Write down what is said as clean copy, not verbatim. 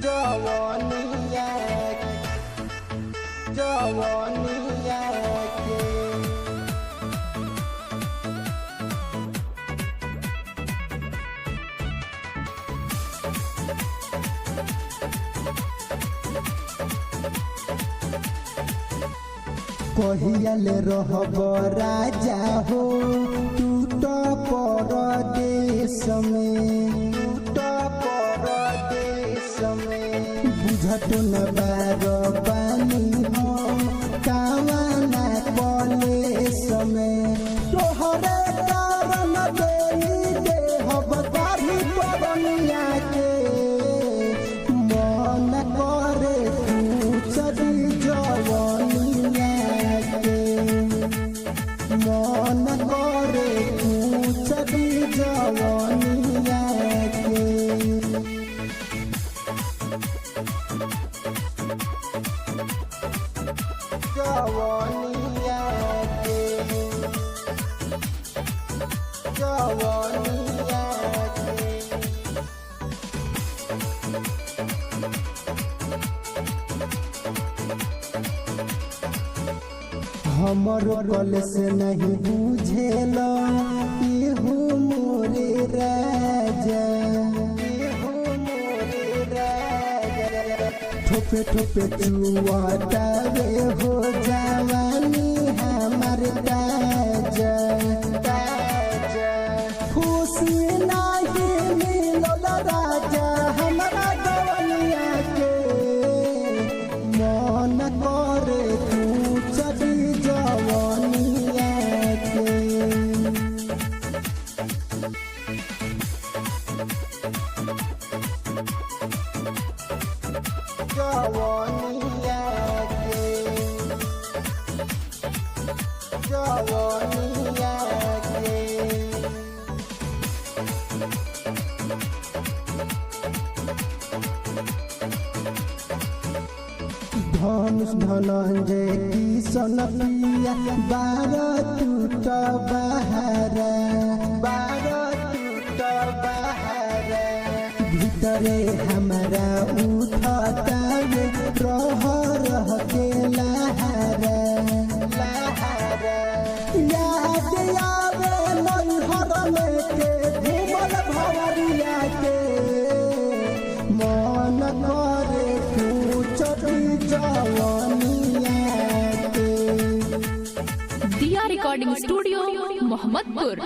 जवानिया जवानिया के कहियल रहब राजा हो टूट परदेश में बुझत न बार पानी हो कामना कलेश में तोहरे कारण देली देहब तारी परनिया के मन करे पूछदी जवानिया मन करे पूछदी जवानिया के जवानिया के जवानिया के हमरो कल से नहीं बुझेल इहु मोरे राजा ठोपे ठोपे चुआटावे हो जवानी हमार ताजा खुशी नहीं मिलल राजा हमारा जवानिया के मन करे पूछदी जवानिया के जवानिया के जवानिया के धनुष धनंजय किशन पिया बार टूट बहारा भीतरे हमारा उठता रह के लहरा याद आवे नैहर में के घूमल भवरिया के मन करे पूछदी जवानिया के। दिया रिकॉर्डिंग स्टूडियो मोहम्मदपुर।